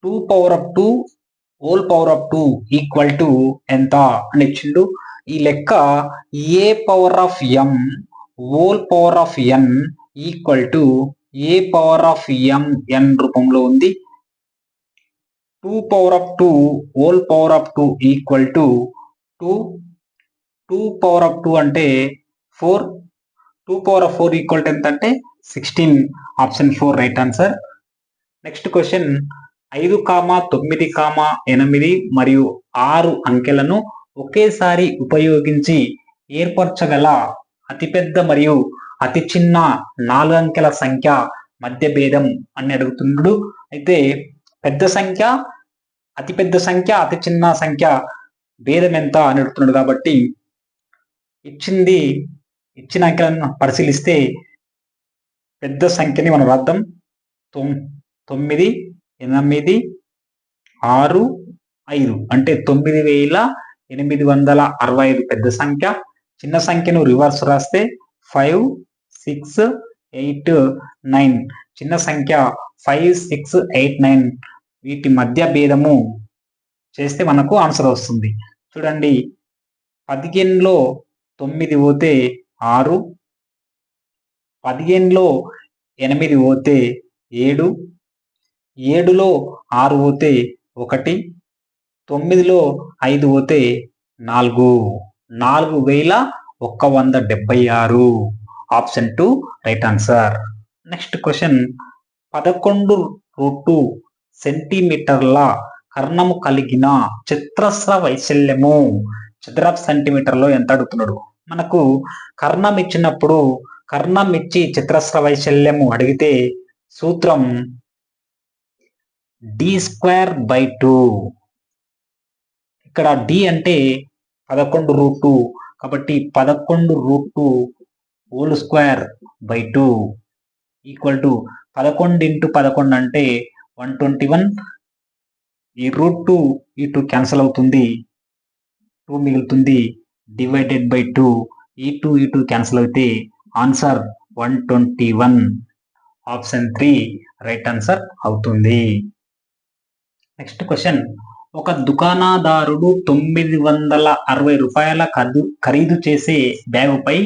2 whole power of 2 equal to ఎంత అని ఇచ్చిండు. ఈ లెక్క a power of m whole power of n equal to a power of m n రూపంలో ఉంది. 2 whole power of 2 equal to 2 power of 2 అంటే 4. 2 power of 4 equal to ఎంత అంటే 16. Option 4 right answer. Next question 5, 9, 8 మరియు 6 అంకెలను ఒకేసారి ఉపయోగించి ఏర్పరచగల అతిపెద్ద మరియు అతి చిన్న 4 అంకెల సంఖ్య మధ్య భేదం అని అడుగుతున్నాడు. అయితే పెద్ద సంఖ్య, అతిపెద్ద సంఖ్య, అతి చిన్న సంఖ్య భేదం ఎంత అని అడుగుతున్నాడు. కాబట్టి ఇచ్చిన అంకెలను పరిశీలిస్తే పెద్ద సంఖ్యని మనం రాద్దాం. 9, 8, 6, 5 అంటే 9865 పెద్ద సంఖ్య. చిన్న సంఖ్యను రివర్స్ రాస్తే 5, 6, 8, 9 చిన్న సంఖ్య 5, 6, 8, 9 వీటి మధ్య భేదము చేస్తే మనకు ఆన్సర్ వస్తుంది. చూడండి, 15లో 9 పోతే 6, 15లో 8 పోతే 7, 7లో 6 పోతే 1, 9లో 5 పోతే 4, 4176. Option 2 right answer. Next question 11√2 సెంటీమీటర్ల కర్ణము కలిగిన చతురస్ర వైశాల్యము చదరపు సెంటీమీటర్లో ఎంత అడుగుతున్నాడు. మనకు కర్ణం ఇచ్చినప్పుడు కర్ణం ఇచ్చి చతురస్ర వైశాల్యము అడిగితే సూత్రం d²/2. ఇక్కడ d అంటే 11√2 కాబట్టి 11√2 whole square by 2 equal to 11 × 11 అంటే 121. ఈ √2 ఈ 2 క్యాన్సిల్ అవుతుంది, 2 మిగులుతుంది, డివైడెడ్ బై 2 ఈ 2 క్యాన్సిల్ అయితే ఆన్సర్ 121. ఆప్షన్ 3 రైట్ ఆన్సర్ అవుతుంది. నెక్స్ట్ క్వశ్చన్ ఒక దుకాణదారుడు 960 రూపాయల ఖరీదు చేసే బ్యాగుపై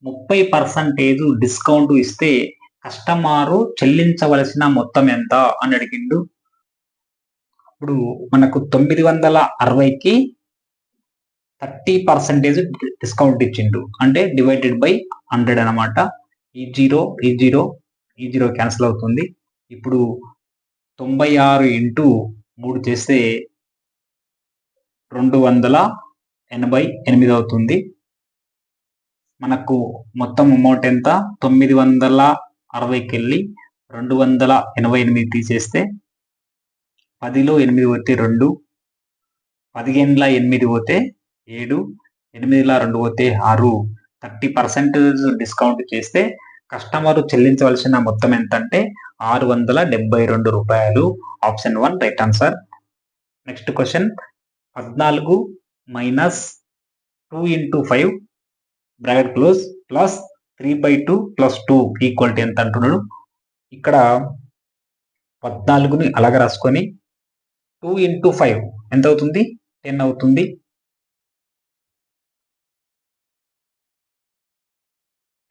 30% డిస్కౌంట్ ఇస్తే కస్టమరు చెల్లించవలసిన మొత్తం ఎంత అని అడిగిండు. ఇప్పుడు మనకు 960కి 30% డిస్కౌంట్ ఇచ్చిండు అంటే డివైడెడ్ బై 100 అనమాట. ఈ 0 క్యాన్సిల్ అవుతుంది. ఇప్పుడు 96 × 3 చేస్తే 288 అవుతుంది. మనకు మొత్తం అమౌంట్ ఎంత? 960కి వెళ్ళి 288 తీసేస్తే 10లో 8 పోతే 2, 15లో 8 పోతే 7, 8లో 2 పోతే 6. 30% డిస్కౌంట్ చేస్తే కస్టమర్ చెల్లించవలసిన మొత్తం ఎంత అంటే 672 రూపాయలు. Option 1 right answer. Next question 14 - 2 × 5 bracket close plus 3/2 + 2 equal to ఎంత అంటున్నాడు. ఇక్కడ 14ని అలాగే రాసుకొని 2 × 5 ఎంత అవుతుంది? 10 అవుతుంది.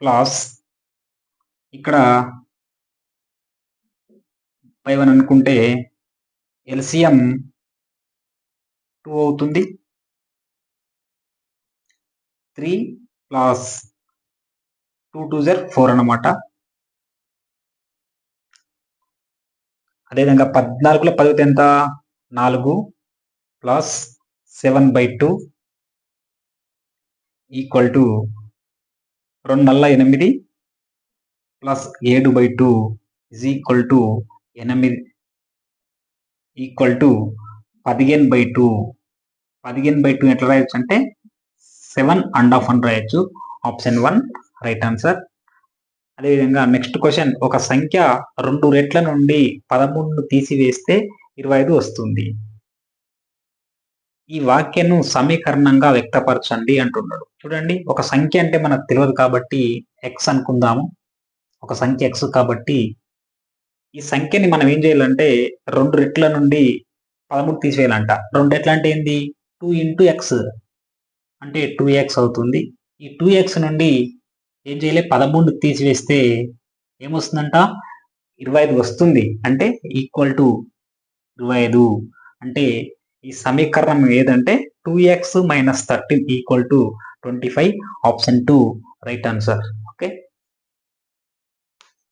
ప్లస్ ఇక్కడ 5 అని అనుకుంటే ఎల్సిఎం 2 అవుతుంది. 3 + 2 × 2 = 4 అన్నమాట. అదేవిధంగా 14లో 10 ఎంత? 4 + 7/2 equal to 2 × 8 + 7/2 equal to 8 equal to 15/2. 15/2 ఎట్లా రాయొచ్చు అంటే 7½ అని రాయొచ్చు. Option 1 right answer. అదేవిధంగా నెక్స్ట్ క్వశ్చన్ ఒక సంఖ్య 2 రెట్ల నుండి 13ను తీసివేస్తే 25 వస్తుంది. ఈ వాక్యను సమీకరణంగా వ్యక్తపరచండి అంటున్నాడు. చూడండి, ఒక సంఖ్య అంటే మనకు తెలియదు కాబట్టి x అనుకుందాము. ఒక సంఖ్య x కాబట్టి ఈ సంఖ్యని మనం ఏం చేయాలంటే 2 రెట్ల నుండి 13 తీసివేయాలంట. 2 రెట్లు అంటే ఏంది? 2 ఇంటూ ఎక్స్ అంటే 2x అవుతుంది. ఈ 2x నుండి ఏం చేయాలి? 13 తీసివేస్తే ఏమొస్తుందంట? 25 వస్తుంది. అంటే ఈక్వల్ టు 25. అంటే ఈ సమీకరణం ఏదంటే 2x - 13 equal to 25. Option 2 right answer. Okay.